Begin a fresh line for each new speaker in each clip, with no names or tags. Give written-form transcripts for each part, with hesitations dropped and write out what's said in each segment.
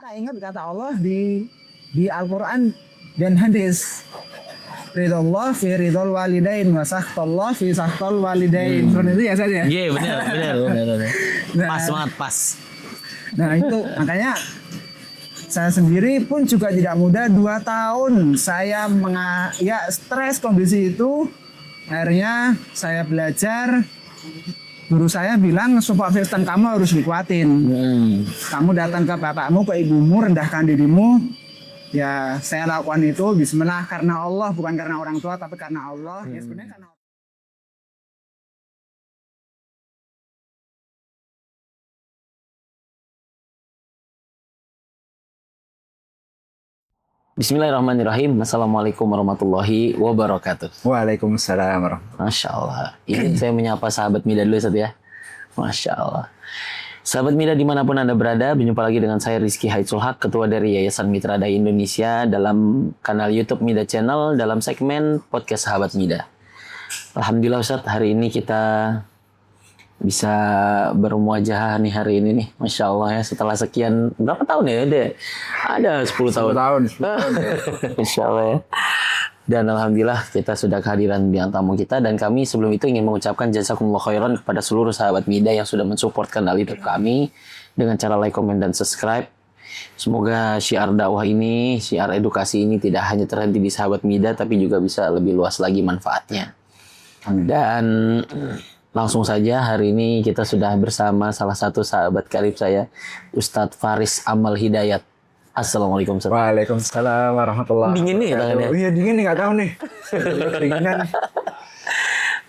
Kita ingat kata Allah di Al-Quran dan hadis. Ridallah fi ridal walidain wa sakhtallah fi sakhtal walidain. Seperti itu ya saja.
Iya benar.
Nah,
Pas banget pas.
Nah itu makanya saya sendiri pun juga tidak mudah 2 tahun saya stres kondisi itu. Akhirnya saya belajar. Guru saya bilang support system kamu harus dikuatin. Kamu datang ke bapakmu, ke ibumu, rendahkan dirimu. Ya saya lakukan itu bismillah karena Allah, bukan karena orang tua tapi karena Allah. Ya sebenarnya karena
Bismillahirrahmanirrahim. Assalamualaikum warahmatullahi wabarakatuh.
Waalaikumsalam warahmatullahi.
Masya Allah. Ini saya menyapa sahabat Mida dulu Ustaz ya. Masya Allah. Sahabat Mida dimanapun Anda berada, berjumpa lagi dengan saya Rizky Haitsul Haq, Ketua dari Yayasan Mitra Dai Indonesia dalam kanal YouTube Mida Channel dalam segmen Podcast Sahabat Mida. Alhamdulillah Ustaz, hari ini kita bisa bermuajah nih hari ini nih. Masya Allah ya, setelah sekian, berapa tahun ya? Ada 10 tahun.
10 tahun.
Masya Allah ya. Dan Alhamdulillah kita sudah kehadiran bintang tamu kita. Dan kami sebelum itu ingin mengucapkan jazakumullah khairan kepada seluruh sahabat Mida yang sudah mensupport kanal YouTube kami dengan cara like, komen, dan subscribe. Semoga syiar dakwah ini, syiar edukasi ini tidak hanya terhenti di sahabat Mida, tapi juga bisa lebih luas lagi manfaatnya. Dan langsung saja hari ini kita sudah bersama salah satu sahabat karib saya, Ustadz Faris Amal Hidayat. Assalamualaikum Ustadz.
Waalaikumsalam warahmatullahi wabarakatuh.
Dingin nih tangannya.
Iya dingin nih, nggak tahu nih. Dinginan.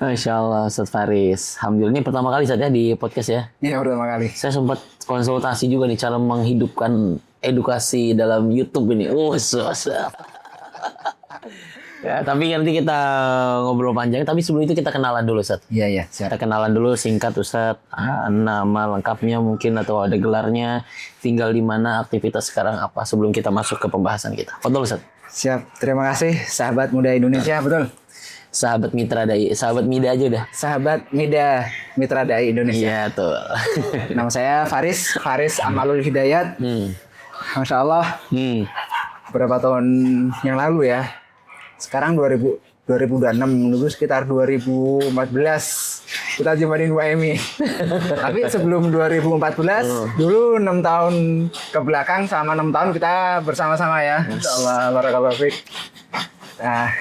Masya Allah Ustadz Faris. Alhamdulillah ini pertama kali saja di podcast ya.
Iya pertama kali.
Saya sempat konsultasi juga nih cara menghidupkan edukasi dalam YouTube ini. Ya, tapi nanti kita ngobrol panjang. Tapi sebelum itu kita kenalan dulu, Ustaz.
Iya.
Kita kenalan dulu singkat, Ustaz. Nama lengkapnya mungkin atau ada gelarnya. Tinggal di mana, aktivitas sekarang apa sebelum kita masuk ke pembahasan kita. Betul, Ustaz?
Siap. Terima kasih sahabat muda Indonesia. Betul.
Sahabat Mitra Dai. Sahabat Mida aja udah.
Sahabat Mida Mitra Dai Indonesia.
Iya, tuh.
Nama saya Faris Amalul Hidayat. Masya Allah. Beberapa tahun yang lalu ya. Sekarang 2026, dulu sekitar 2014 kita jumpain WMI. Tapi sebelum 2014, dulu 6 tahun ke belakang, selama 6 tahun kita bersama-sama ya. Insyaallah, barakallahu fiik. Nah,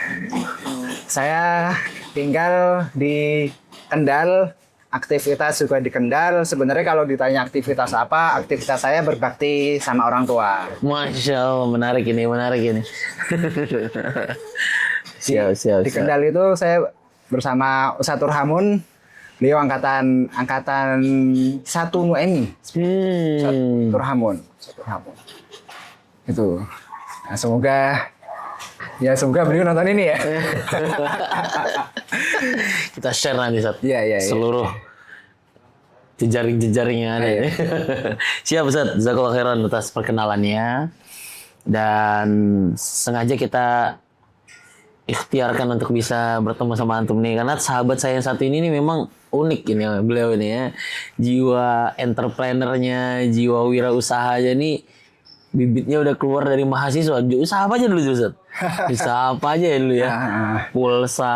saya tinggal di Kendal, aktivitas juga di Kendal. Sebenarnya kalau ditanya aktivitas apa, aktivitas saya berbakti sama orang tua.
Masya Allah, menarik ini. Siap.
Di Kendal itu saya bersama Ustadz Turhamun, beliau angkatan 1 NUMI. Ustadz Turhamun. Itu. Nah, semoga beliau nonton ini ya.
Kita share nanti, Ustaz.
Iya.
Seluruh jejaring-jejaring yang ada.
Iya.
Siap, Ustaz. Jazakallahu khairan atas perkenalannya. Dan sengaja kita ikhtiarkan untuk bisa bertemu sama antum nih, karena sahabat saya yang satu ini nih memang unik ini ya, beliau ini ya. Jiwa entrepreneurnya, jiwa wirausaha nih bibitnya udah keluar dari mahasiswa. Usaha apa aja dulu, Ustaz? Usaha apa aja ya dulu ya? Pulsa,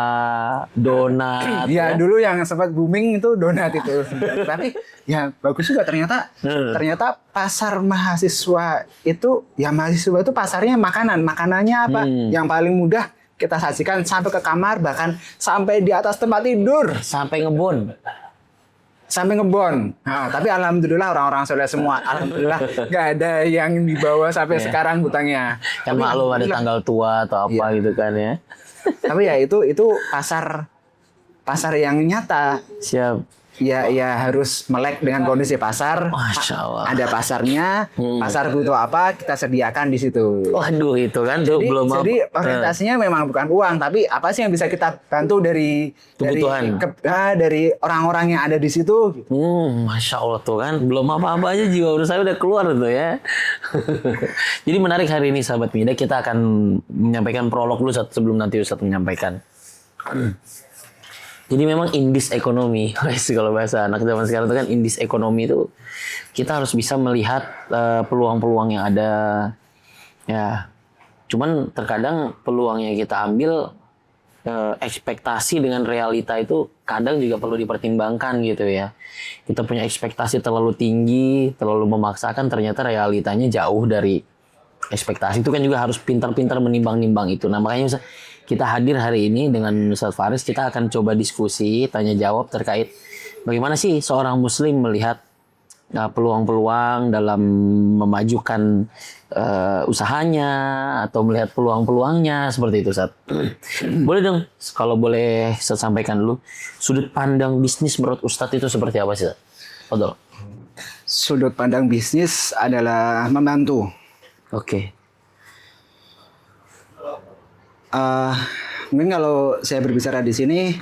donat.
Ya, dulu yang sempat booming itu donat itu. Tapi ya bagus juga ternyata. Ternyata pasar mahasiswa itu, ya mahasiswa itu pasarnya makanannya apa? Yang paling mudah kita sajikan sampai ke kamar, bahkan sampai di atas tempat tidur,
sampai ngebon.
Nah, tapi alhamdulillah orang-orang soleh semua. Alhamdulillah nggak ada yang dibawa sampai sekarang hutangnya.
Kan maklum ada tanggal tua atau apa gitu kan ya.
Tapi ya itu pasar yang nyata.
Siap.
Ya harus melek dengan kondisi pasar.
Masya Allah.
Ada pasarnya, pasar butuh apa kita sediakan di situ.
Waduh, itu kan tuh belum apa.
Jadi orientasinya memang bukan uang, tapi apa sih yang bisa kita bantu dari
kebutuhan,
dari orang-orang yang ada di situ.
Masya Allah tuh kan belum apa-apa aja jiwa udah saya udah keluar tuh ya. Jadi menarik hari ini sahabat Mida, kita akan menyampaikan prolog dulu sebelum nanti Ustadz menyampaikan. Jadi memang indis ekonomi, guys, kalau bahasa anak zaman sekarang itu kan indis ekonomi itu kita harus bisa melihat peluang-peluang yang ada. Ya, cuman terkadang peluang yang kita ambil ekspektasi dengan realita itu kadang juga perlu dipertimbangkan gitu ya. Kita punya ekspektasi terlalu tinggi, terlalu memaksakan, ternyata realitanya jauh dari ekspektasi. Itu kan juga harus pintar-pintar menimbang-nimbang itu. Nah makanya kita hadir hari ini dengan Ustadz Faris, kita akan coba diskusi, tanya jawab terkait bagaimana sih seorang muslim melihat peluang-peluang dalam memajukan usahanya atau melihat peluang-peluangnya seperti itu, Ustadz. Boleh dong, kalau boleh Ustadz sampaikan dulu sudut pandang bisnis menurut Ustadz itu seperti apa sih, Ustadz? Betul.
Sudut pandang bisnis adalah membantu.
Oke.
Mungkin kalau saya berbicara di sini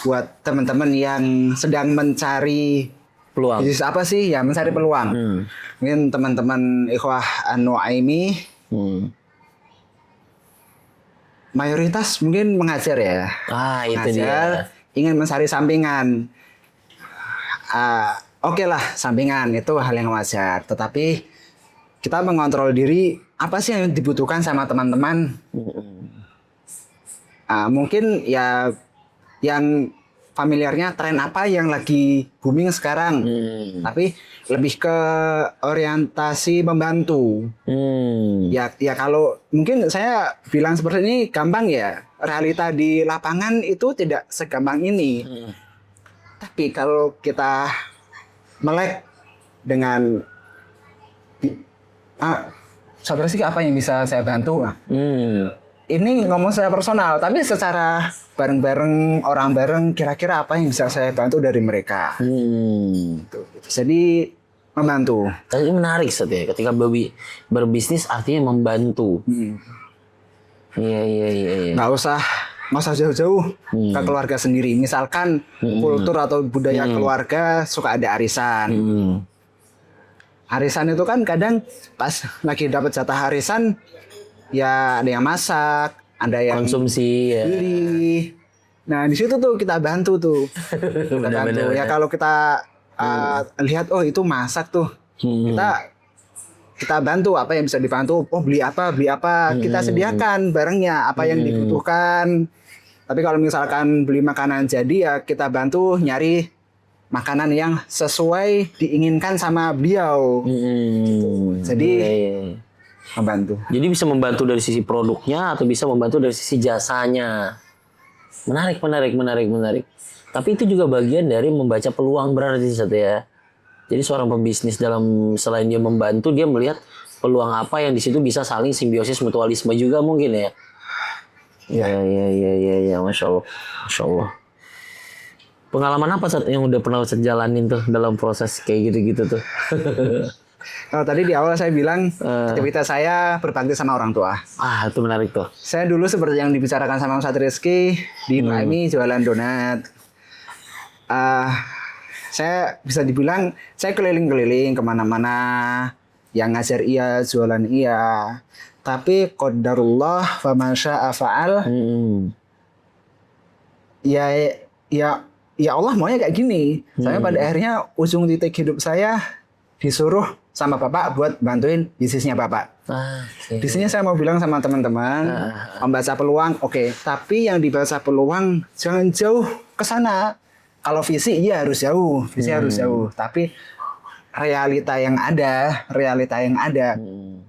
buat teman-teman yang sedang mencari
Peluang.
bisnis apa sih, ya mencari peluang. Mungkin teman-teman ikhwah An-Nuaimi mayoritas mungkin mengajar ya.
Itu
Mengajar,
dia.
ingin mencari sampingan. Oke lah, sampingan itu hal yang wajar. Tetapi kita mengontrol diri, apa sih yang dibutuhkan sama teman-teman? Mungkin ya yang familiarnya tren apa yang lagi booming sekarang. Tapi lebih ke orientasi membantu. Ya kalau mungkin saya bilang seperti ini gampang ya. Realita di lapangan itu tidak segampang ini. Tapi kalau kita melek dengan saudara sih apa yang bisa saya bantu? Ini ngomong saya personal, tapi secara bareng-bareng, orang bareng, kira-kira apa yang bisa saya bantu dari mereka? Jadi membantu.
Tapi menarik, Ustadz ya, ketika berbisnis artinya membantu. Iya.
Nggak usah jauh-jauh ke keluarga sendiri. Misalkan kultur atau budaya keluarga suka ada arisan. Arisan itu kan kadang pas lagi dapat jatah arisan, ya ada yang masak, ada yang
konsumsi,
beli. Nah di situ tuh kita bantu tuh. Kita bantu. Ya kalau kita lihat itu masak tuh, kita bantu apa yang bisa dibantu. Beli apa, kita sediakan barangnya apa yang dibutuhkan. Tapi kalau misalkan beli makanan jadi, ya kita bantu nyari makanan yang sesuai diinginkan sama beliau. Jadi membantu.
Jadi bisa membantu dari sisi produknya atau bisa membantu dari sisi jasanya. Menarik. Tapi itu juga bagian dari membaca peluang berarti, Ustadz ya. Jadi seorang pembisnis selain dia membantu, dia melihat peluang apa yang di situ bisa saling simbiosis mutualisme juga mungkin ya. Iya, Masya Allah. Pengalaman apa Ustadz yang udah pernah Ustadz jalanin tuh dalam proses kayak gitu-gitu tuh?
Kalau tadi di awal saya bilang aktivitas saya berbakti sama orang tua.
Itu menarik tuh.
Saya dulu seperti yang dibicarakan sama Ustadz Rizky di Nuaimi jualan donat. Saya bisa dibilang saya keliling-keliling kemana-mana, yang ngajar iya, jualan iya. Tapi qadarullah wa ma syaa fa'al. Ya Allah maunya kayak gini. Saya pada akhirnya ujung titik hidup saya disuruh sama Bapak buat bantuin bisnisnya Bapak. Di sini saya mau bilang sama teman-teman, membaca peluang, oke. Tapi yang dibaca peluang jangan jauh ke sana. Kalau visi iya harus jauh, Tapi realita yang ada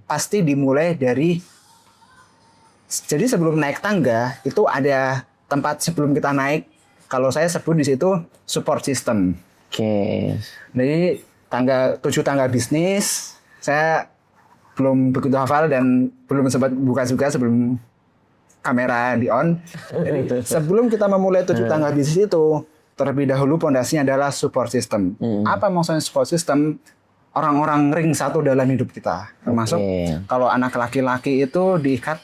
pasti dimulai dari. Jadi sebelum naik tangga itu ada tempat sebelum kita naik. Kalau saya sebut di situ support system. Jadi 7 tangga bisnis saya belum begitu hafal dan belum sempat buka juga sebelum kamera di on. Jadi sebelum kita memulai 7 tangga bisnis itu, terlebih dahulu pondasinya adalah support system. Apa maksudnya support system? Orang-orang ring satu dalam hidup kita. Termasuk kalau anak laki-laki itu diikat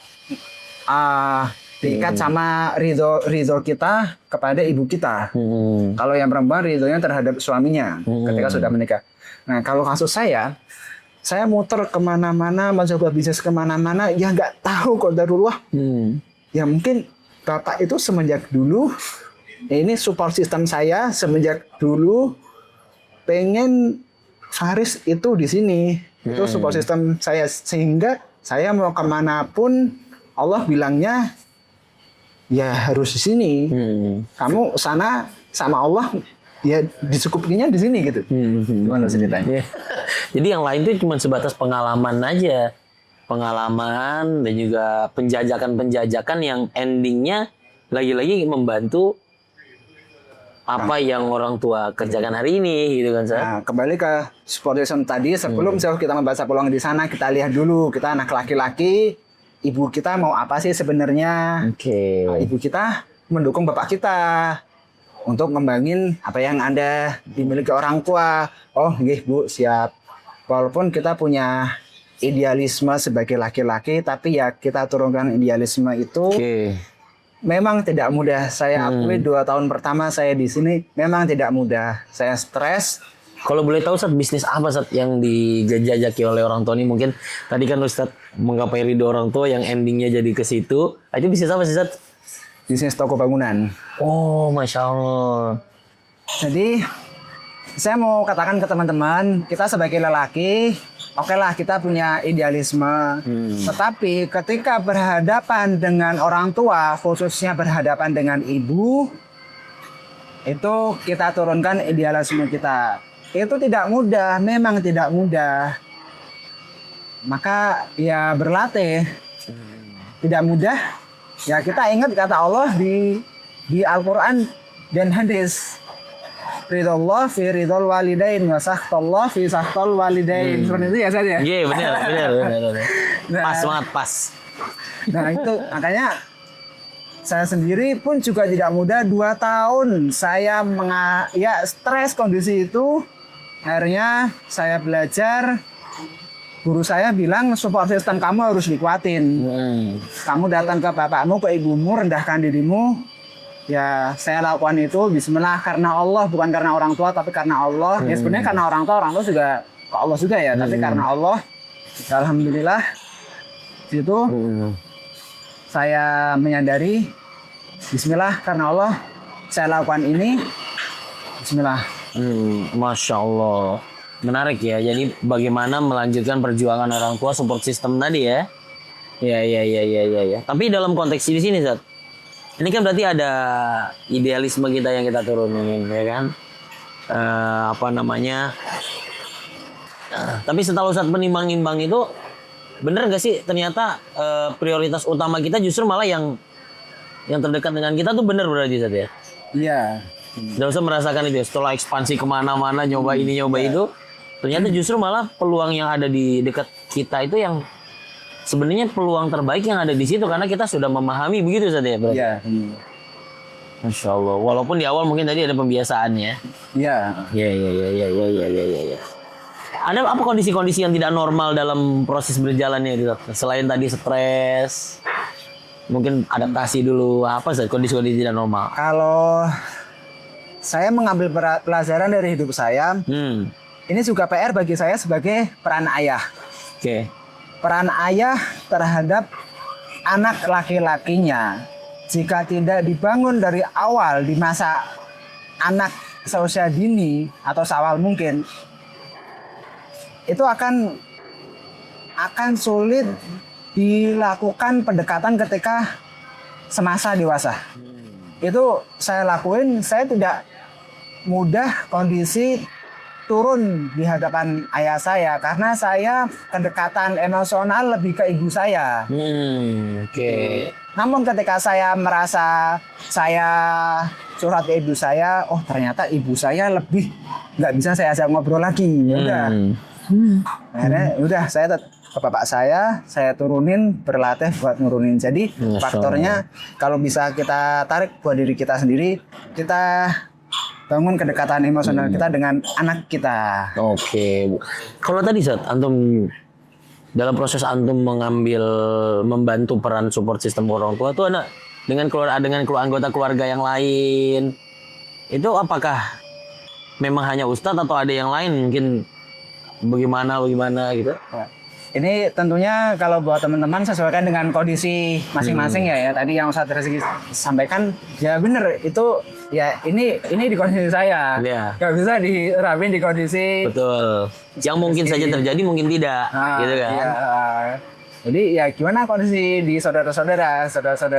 sama ridho kita kepada ibu kita. Kalau yang perempuan ridhonya terhadap suaminya ketika sudah menikah. Nah kalau kasus saya muter kemana-mana, mencoba bisnis kemana-mana, ya nggak tahu qadarullah. Ya mungkin Bapak itu semenjak dulu ini support system saya semenjak dulu pengen Faris itu di sini. Itu support system saya, sehingga saya mau kemanapun Allah bilangnya ya harus di sini. Kamu sana sama Allah ya dicukupinya di sini gitu. Gimana ceritanya?
Jadi yang lain itu cuma sebatas pengalaman aja. Pengalaman dan juga penjajakan-penjajakan yang endingnya lagi-lagi membantu apa yang orang tua kerjakan hari ini gitu kan, Sat?
Nah, kembali ke support system tadi, sebelum kita membaca peluang di sana, kita lihat dulu, kita anak laki-laki, ibu kita mau apa sih sebenarnya?
Oke.
Nah, ibu kita mendukung bapak kita untuk ngembangin apa yang ada dimiliki orang tua. Oh, nggih Bu, siap. Walaupun kita punya idealisme sebagai laki-laki, tapi ya kita turunkan idealisme itu.
Oke.
Memang tidak mudah. Saya akui 2 tahun pertama saya di sini memang tidak mudah. Saya stres.
Kalau boleh tahu, Sat, bisnis apa, Sat, yang dijajaki oleh orang tua ini? Mungkin tadi kan Ustaz menggapai ridho orang tua yang endingnya jadi ke situ. Itu bisnis apa sih, Sat?
Bisnis toko bangunan.
Oh, Masya Allah.
Jadi saya mau katakan ke teman-teman, kita sebagai lelaki, oke lah kita punya idealisme. Tetapi ketika berhadapan dengan orang tua, khususnya berhadapan dengan ibu, itu kita turunkan idealisme kita. Itu tidak mudah, memang tidak mudah. Maka ya berlatih. Tidak mudah. Ya kita ingat kata Allah di Al-Quran dan hadis. Ridallah fi ridal walidain wa sakhtallah fi sakhtal walidain. Seperti itu ya saja.
Iya, benar. Pas banget, pas.
Nah itu makanya saya sendiri pun juga tidak mudah. 2 tahun saya ya stres kondisi itu. Akhirnya saya belajar. Guru saya bilang support system kamu harus dikuatin. Kamu datang ke bapakmu, ke ibumu, rendahkan dirimu. Ya saya lakukan itu bismillah karena Allah, bukan karena orang tua tapi karena Allah. Ya sebenarnya karena orang tua juga ke Allah juga ya, tapi karena Allah. Alhamdulillah itu saya menyadari bismillah karena Allah saya lakukan ini. Bismillah.
Masya Allah. Menarik ya. Jadi bagaimana melanjutkan perjuangan orang tua support system tadi ya. Ya. Tapi dalam konteks di sini, Zat, ini kan berarti ada idealisme kita yang kita turunin, ya kan? Tapi setelah Ustadz menimbang-nimbang itu, bener gak sih ternyata prioritas utama kita justru malah yang terdekat dengan kita tuh bener berarti, Ustadz ya?
Iya.
Gak usah merasakan itu ya, setelah ekspansi kemana-mana, nyoba ini, nyoba itu, ternyata justru malah peluang yang ada di dekat kita itu yang sebenarnya peluang terbaik yang ada di situ karena kita sudah memahami begitu saja ya, berarti.
Iya.
Masya Allah. Walaupun di awal mungkin tadi ada pembiasaan ya.
Iya.
Iya. Ada apa kondisi-kondisi yang tidak normal dalam proses berjalannya itu? Selain tadi stres, mungkin adaptasi dulu, apa sih kondisi-kondisi tidak normal?
Kalau saya mengambil pelajaran dari hidup saya, ini juga PR bagi saya sebagai peran ayah.
Oke.
Peran ayah terhadap anak laki-lakinya jika tidak dibangun dari awal di masa anak seusia dini atau seawal mungkin, itu akan sulit dilakukan pendekatan ketika semasa dewasa. Itu saya lakuin, saya tidak mudah kondisi turun di hadapan ayah saya karena saya kedekatan emosional lebih ke ibu saya.
Oke.
Namun ketika saya merasa saya curhat ke ibu saya, oh ternyata ibu saya lebih nggak bisa saya ajak ngobrol lagi. Udah. Akhirnya udah saya ke bapak saya turunin, berlatih buat nurunin. Jadi faktornya kalau bisa kita tarik buat diri kita sendiri, kita bangun kedekatan emosional kita dengan anak kita.
Oke. Kalau tadi Zat, antum dalam proses antum membantu peran support sistem orang tua itu ada dengan anggota keluarga yang lain. Itu apakah memang hanya Ustadz atau ada yang lain mungkin bagaimana gitu?
Ini tentunya kalau buat teman-teman sesuaikan dengan kondisi masing-masing ya. Tadi yang Ustadz Rezeki sampaikan ya bener itu ya ini di kondisi saya.
Iya.
Gak bisa diterapin di kondisi.
Betul. Yang mungkin saja terjadi, mungkin tidak, gitu kan?
Iya. Jadi ya gimana kondisi di saudara-saudara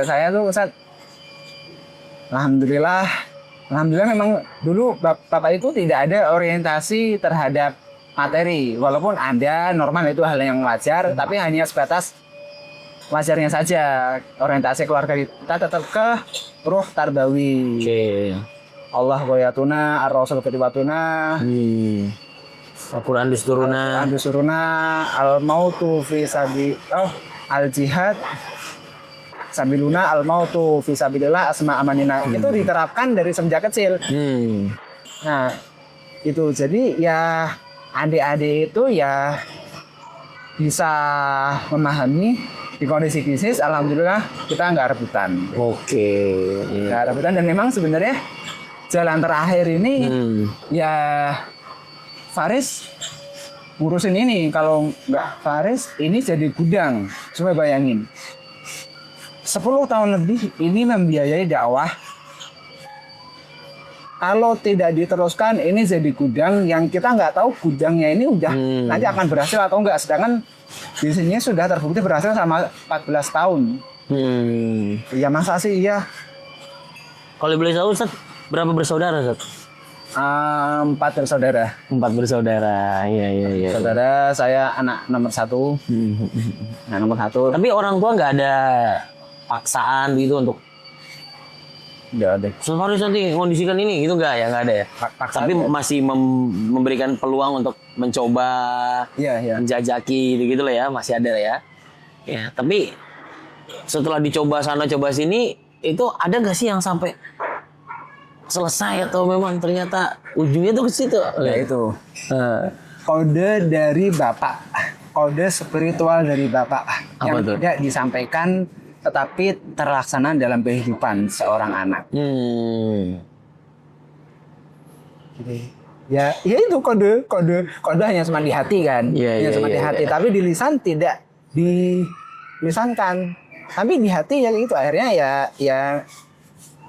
saya tuh Ustadz. Alhamdulillah memang dulu Bapak itu tidak ada orientasi terhadap materi, walaupun ada normal itu hal yang wajar, tapi hanya sebatas wajarnya saja. Orientasi keluarga kita tetap ke ruh tarbawi.
Oke.
Allah goyatuna, ar-rasul ketibatuna,
Al-Quran disturuna.
al-mautu fi sabi, al-jihad sabiluna, al-mautu fi sabilillah asma amanina. Itu diterapkan dari semenjak kecil. Nah, itu jadi ya adik-adik itu ya bisa memahami di kondisi krisis. Alhamdulillah kita nggak rebutan.
Oke.
Nggak rebutan, dan memang sebenarnya jalan terakhir ini ya Faris ngurusin ini. Kalau nggak Faris ini jadi gudang. Coba bayangin 10 tahun lebih ini membiayai dakwah. Kalau tidak diteruskan ini jadi gudang yang kita nggak tahu gudangnya ini udah nanti akan berhasil atau enggak. Sedangkan di sini sudah terbukti berhasil sama 14 tahun. Ya masa sih iya.
Kalau boleh tahu Ustaz, berapa bersaudara Ustaz?
4 bersaudara.
4 bersaudara. Iya.
Saudara saya anak nomor 1. Nah, nomor 1.
Tapi orang tua nggak ada paksaan gitu untuk
Nggak ada.
harus nanti kondisikan ini gitu, nggak ada ya. Tapi masih memberikan peluang untuk mencoba, menjajaki gitu lah ya, masih ada lah ya. Ya, tapi setelah dicoba sana coba sini, itu ada nggak sih yang sampai selesai atau memang ternyata ujungnya tuh ke situ?
Ya itu. Kode dari Bapak, kode spiritual dari Bapak yang tidak disampaikan tetapi terlaksana dalam kehidupan seorang anak. Ya itu kode hanya cuma di hati kan, cuma di hati. Tapi di lisan tidak dilisankan. Tapi di hati ya itu akhirnya ya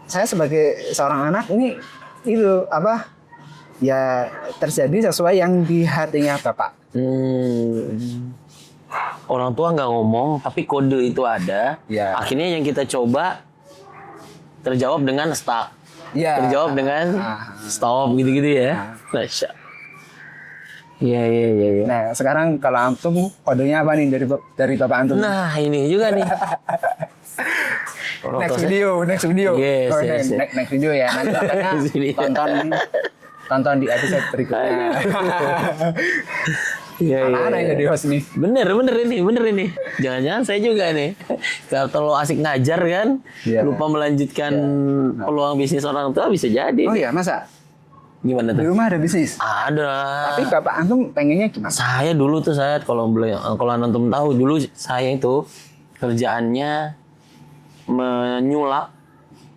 saya sebagai seorang anak ini itu apa? Ya terjadi sesuai yang di hatinya Bapak.
Orang tua nggak ngomong, tapi kode itu ada.
Ya.
Akhirnya yang kita coba terjawab dengan stuck.
Ya.
Terjawab dengan stop gitu-gitu ya. Masya. Iya.
Nah sekarang kalau antum kodenya apa nih dari Bapak antum?
Nah ini juga nih.
Next video.
Yes.
Next video ya. Nanti tonton di episode berikutnya. Mana yang jadi host nih?
Bener ini. Jangan-jangan saya juga nih. Kalau terlalu asik ngajar kan, lupa melanjutkan peluang bisnis orang tua, bisa jadi.
Oh iya, masa?
Gimana tuh?
Di rumah ada bisnis?
Ada.
Tapi Bapak antum pengennya gimana?
Saya dulu tuh kalau antum tahu dulu saya itu kerjaannya menyulap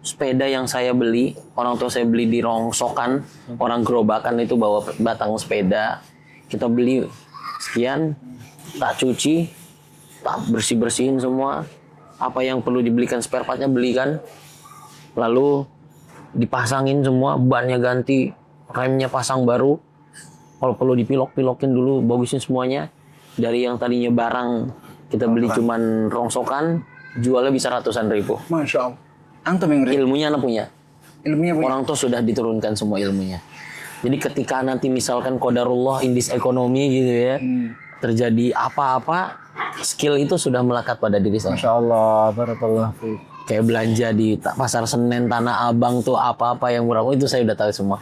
sepeda yang saya beli. Orang tua saya beli di rongsokan, orang gerobakan itu bawa batang sepeda. Kita beli sekian, tak cuci, tak bersih-bersihin semua. Apa yang perlu dibelikan spare partnya belikan. Lalu dipasangin semua, bannya ganti, remnya pasang baru. Kalau perlu dipilok-pilokin dulu, bagusin semuanya. Dari yang tadinya barang kita beli cuman rongsokan, jualnya bisa ratusan ribu.
Masya Allah. Antum yang
ilmunya anak punya.
Ilmunya punya.
Orang tuh sudah diturunkan semua ilmunya. Jadi ketika nanti misalkan qadarullah indis ekonomi gitu ya, terjadi apa-apa, skill itu sudah melekat pada diri saya.
Masya Allah, barakallah.
Kayak belanja di pasar Senen, Tanah Abang tuh apa-apa yang murah, itu saya udah tahu semua.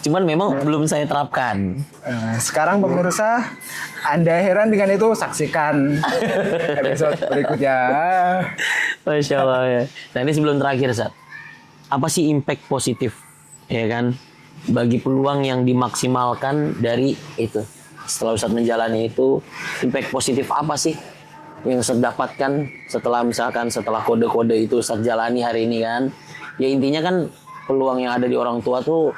Cuman memang belum saya terapkan.
Sekarang pemirsa, Anda heran dengan itu, saksikan episode berikutnya.
Masya Allah ya. Nah ini sebelum terakhir Sat, apa sih impact positif ya kan bagi peluang yang dimaksimalkan dari itu setelah Ustadz menjalani itu, impact positif apa sih yang Ustadz dapatkan setelah kode-kode itu Ustadz jalani hari ini kan? Ya intinya kan peluang yang ada di orang tua tuh,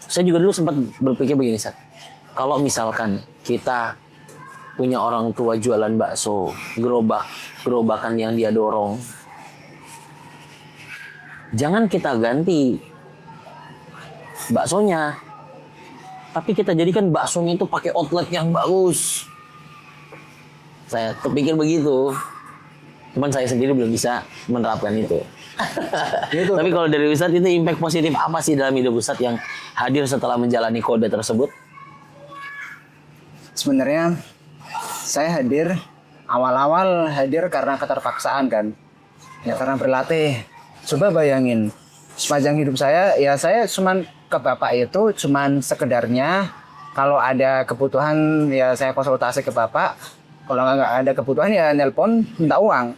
saya juga dulu sempat berpikir begini Ustadz, kalau misalkan kita punya orang tua jualan bakso, gerobakan yang dia dorong, jangan kita ganti baksonya, tapi kita jadikan baksonya itu pakai outlet yang bagus. Saya terpikir begitu. Cuman saya sendiri belum bisa menerapkan itu.
Gitu.
Tapi kalau dari Ustadz itu impact positif apa sih dalam hidup Ustadz yang hadir setelah menjalani kode tersebut?
Sebenarnya saya hadir, awal-awal hadir karena keterpaksaan kan. Ya karena berlatih. Coba bayangin, sepanjang hidup saya, ya saya cuman ke bapak itu cuman sekedarnya kalau ada kebutuhan ya saya konsultasi ke bapak. Kalau nggak ada kebutuhan ya nelpon minta uang.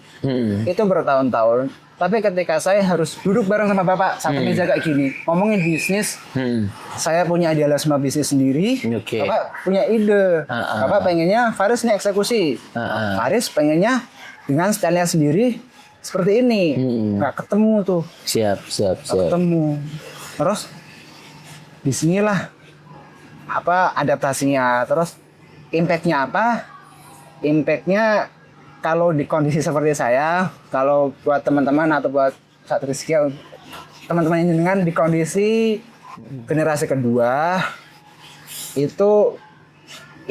Itu bertahun-tahun. Tapi ketika saya harus duduk bareng sama bapak satu meja kayak gini, ngomongin bisnis, saya punya idealisme bisnis sendiri. Bapak punya ide, bapak pengennya Faris ini eksekusi. Faris pengennya dengan stylenya sendiri seperti ini. Nggak ketemu tuh.
Siap.
Ketemu. Terus disinilah apa adaptasinya. Terus impactnya apa? Impactnya kalau di kondisi seperti saya, kalau buat teman-teman atau buat Ustadz Rizky, teman-teman ini dengan di kondisi generasi kedua, itu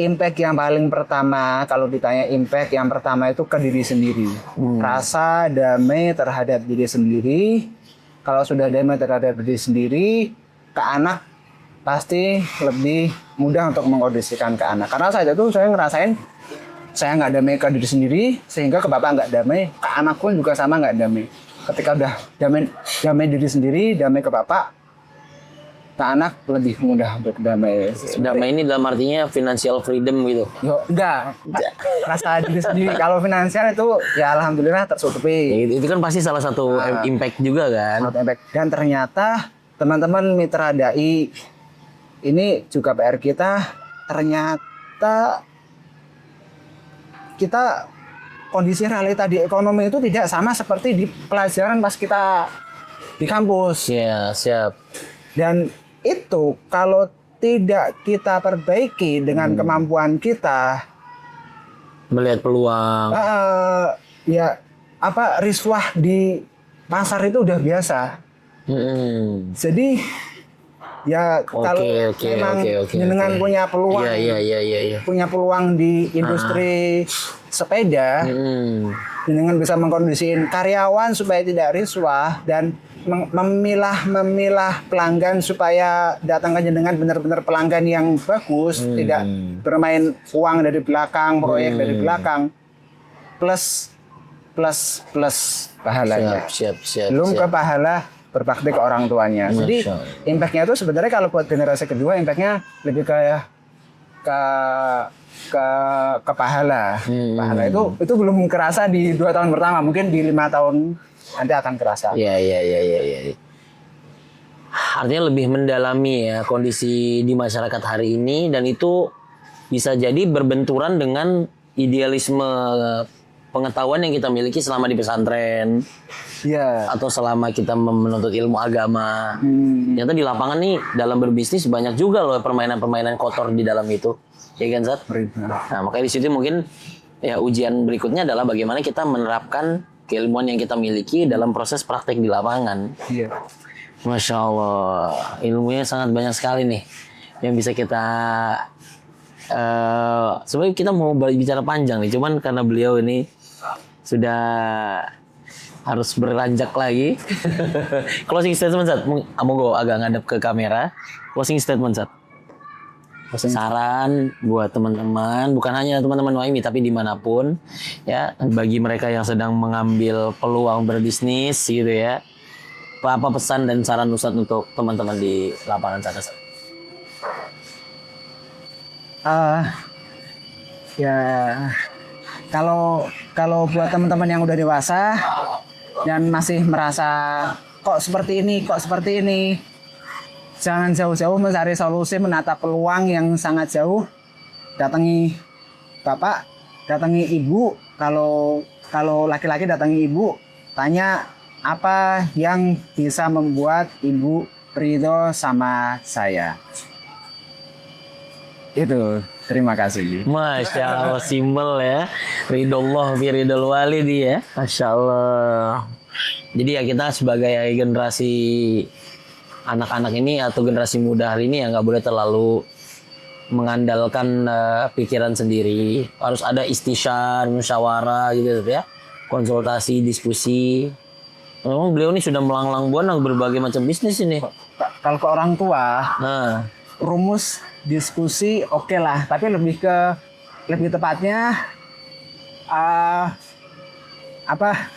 impact yang paling pertama, kalau ditanya impact yang pertama itu ke diri sendiri. Rasa damai terhadap diri sendiri. Kalau sudah damai terhadap diri sendiri, ke anak pasti lebih mudah untuk mengkondisikan ke anak. Karena saat itu saya ngerasain saya nggak damai ke diri sendiri, sehingga ke bapak nggak damai, ke anak pun juga sama nggak damai. Ketika udah damai diri sendiri, damai ke bapak, ke anak lebih mudah untuk damai.
Damai ini dalam artinya financial freedom gitu?
Yo, enggak. Rasa diri sendiri. Kalau finansial itu ya alhamdulillah tersutupi.
Itu kan pasti salah satu impact juga kan?
Dan ternyata teman-teman mitra dai ini juga PR kita, ternyata kita kondisi realita di ekonomi itu tidak sama seperti di pelajaran pas kita di kampus.
Iya, siap.
Dan itu kalau tidak kita perbaiki dengan kemampuan kita,
melihat peluang.
Ya apa riswah di pasar itu udah biasa. Jadi ya kalau memang jenengan punya peluang, punya peluang di industri sepeda, jenengan bisa mengkondisiin karyawan supaya tidak riswah dan memilah pelanggan supaya datang ke jenengan benar-benar pelanggan yang bagus, tidak bermain uang dari belakang, proyek dari belakang, plus pahalanya. Siap. Belum ke pahala berbakti ke orang tuanya. Jadi impactnya itu sebenarnya kalau buat generasi kedua impactnya lebih ke pahala. Pahala itu belum kerasa di 2 tahun pertama, mungkin di 5 tahun nanti akan kerasa.
Iya. Artinya lebih mendalami ya kondisi di masyarakat hari ini, dan itu bisa jadi berbenturan dengan idealisme pengetahuan yang kita miliki selama di pesantren.
Iya.
Atau selama kita menuntut ilmu agama. Ternyata di lapangan nih dalam berbisnis banyak juga loh permainan-permainan kotor di dalam itu. Ya kan, Zat? Nah, makanya di situ mungkin ya ujian berikutnya adalah bagaimana kita menerapkan keilmuan yang kita miliki dalam proses praktek di lapangan.
Iya.
Masya Allah, ilmunya sangat banyak sekali nih yang bisa kita sebenarnya kita mau bicara panjang nih, cuman karena beliau ini sudah harus beranjak lagi. Closing statement, Zat. Monggo agak ngadep ke kamera. Closing statement, Zat. Saran buat teman-teman, bukan hanya teman-teman Waimi tapi dimanapun ya, bagi mereka yang sedang mengambil peluang berbisnis gitu ya, apa pesan dan saran Ustadz untuk teman-teman di lapangan sana?
Ya kalau buat teman-teman yang udah dewasa dan masih merasa kok seperti ini, jangan jauh-jauh mencari solusi, menata peluang yang sangat jauh. Datangi bapak, datangi ibu. Kalau laki-laki datangi ibu, tanya apa yang bisa membuat ibu ridho sama saya. Itu, terima kasih.
Masya Allah, simbol ya. Ridullah fi ridul walidi ya. Masya Allah. Jadi ya kita sebagai generasi anak-anak ini atau generasi muda hari ini ya nggak boleh terlalu mengandalkan pikiran sendiri. Harus ada istisyar, musyawarah gitu ya. Konsultasi, diskusi. Memang beliau ini sudah melanglang buana berbagai macam bisnis ini.
Kalau ke orang tua,
Nah,
rumus diskusi oke lah, tapi lebih tepatnya apa?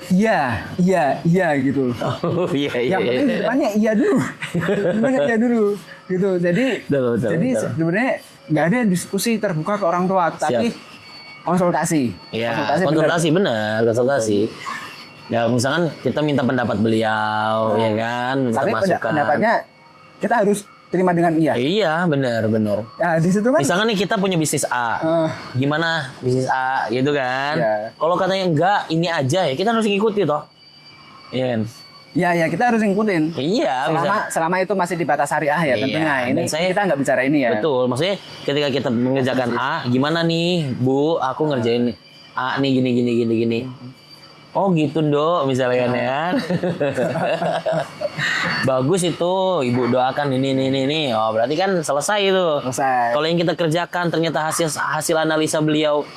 Iya gitu.
oh iya iya.
Yang penting di depannya iya dulu. Depannya iya dulu gitu. Jadi
Betul.
sebenarnya nggak ada diskusi terbuka ke orang tua, tapi konsultasi.
Ya,
benar.
konsultasi benar, konsultasi. Ya, misalkan kita minta pendapat beliau, ya kan, minta
Tapi
masukan.
pendapatnya kita harus terima dengan iya.
Iya, benar.
Nah, di situ kan
Misalkan nih kita punya bisnis A, gimana bisnis A, gitu kan?
Ya.
Kalau katanya enggak, ini aja ya, kita harus ngikuti toh. Iya kan?
ya kita harus ngikutin.
Iya,
Selama itu masih di batas syariah ya
Iya,
tentunya. Ini
dan saya-
kita nggak bicara ini ya.
Betul, maksudnya ketika kita mengerjakan A, gimana nih, Bu? Aku ngerjain A nih gini. Oh gitu dok, misalnya kan ya. Bagus itu, Ibu doakan ini. Oh berarti kan selesai itu.
Selesai.
Kalau yang kita kerjakan ternyata hasil analisa beliau,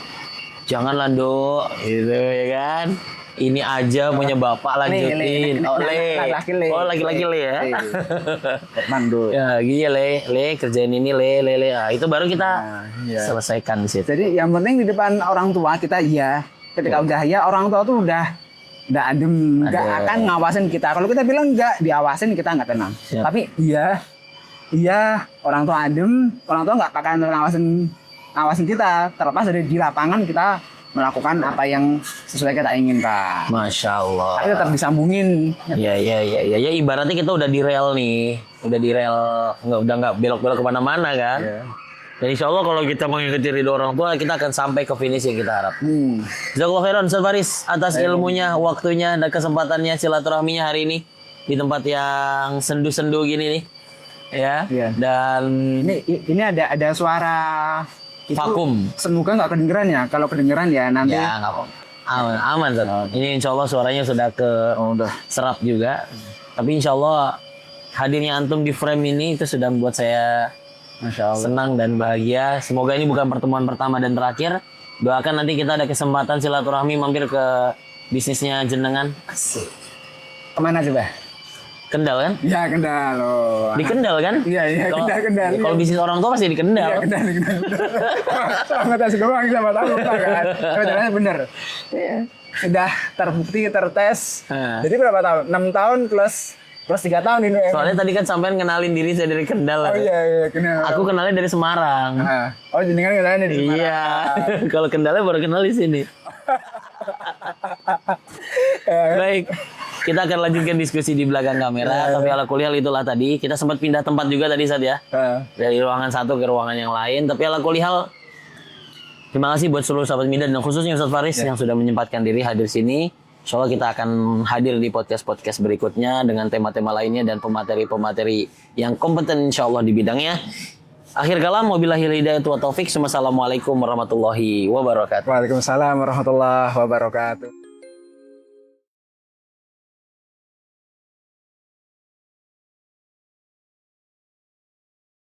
janganlah dok, gitu ya kan. Ini aja punya bapak lanjutin. Laki-laki le ya.
Mandul.
Ya gini le kerjain ini le. Ah, itu baru kita
iya.
selesaikan di situ.
Jadi yang penting di depan orang tua kita iya. Ketika udah ya orang tua tuh udah adem, nggak akan ngawasin kita. Kalau kita bilang nggak diawasin kita nggak tenang.
Siap.
Tapi iya orang tua adem, orang tua nggak akan ngawasin kita. Terlepas dari di lapangan kita melakukan apa yang sesuai kita inginkan.
Masya Allah.
Tapi tetap disambungin.
Ya ibaratnya kita udah di rel nih, udah nggak belok-belok kemana-mana kan.
Iya.
Dan insya Allah kalau kita mengikuti ridho orang tua, kita akan sampai ke finish yang kita harap. Jazakallahu khairan Ustaz Faris atas ilmunya, waktunya, dan kesempatannya silaturahminya hari ini di tempat yang sendu-sendu gini nih, ya.
Iya.
Dan
Ini ada suara itu,
vakum.
Semoga nggak kedengeran ya. Kalau kedengeran ya nanti.
Ya nggak apa-apa. Aman Ustaz. Ini insya Allah suaranya sudah
udah.
serap juga. Tapi insya Allah hadirnya antum di frame ini itu sudah membuat saya
Masya Allah.
senang dan bahagia. Semoga ini bukan pertemuan pertama dan terakhir. Doakan nanti kita ada kesempatan silaturahmi mampir ke bisnisnya jenengan.
Kemana coba?
Kendal kan?
Ya Kendal loh.
Di Kendal kan?
Iya, Kendal.
Kalau bisnis orang tua pasti di Kendal.
Iya, Kendal. Sama tes doang sama tahu kan. Sebenarnya bener. Sudah terbukti, tertes. Jadi berapa tahun? 6 tahun plus 3 tahun ini.
Soalnya tadi kan sampean kenalin diri saya dari Kendal.
Oh iya, kenal.
Aku kenalnya dari Semarang.
Oh, jenengan kenalnya di Semarang.
Iya. Kalau Kendalnya baru kenal di sini. Baik. Kita akan lanjutkan diskusi di belakang kamera. Tapi ala kuliah itulah tadi. Kita sempat pindah tempat juga tadi Sad ya. Dari ruangan satu ke ruangan yang lain. Tapi ala kuliah, terima kasih buat seluruh sahabat Midan dan khususnya Ustaz Faris yang sudah menyempatkan diri hadir sini. Insya Allah kita akan hadir di podcast-podcast berikutnya dengan tema-tema lainnya dan pemateri-pemateri yang kompeten insya Allah di bidangnya. Akhir kalam, wabillahi hidayah wa taufik. Wassalamualaikum warahmatullahi wabarakatuh.
Waalaikumsalam warahmatullahi wabarakatuh.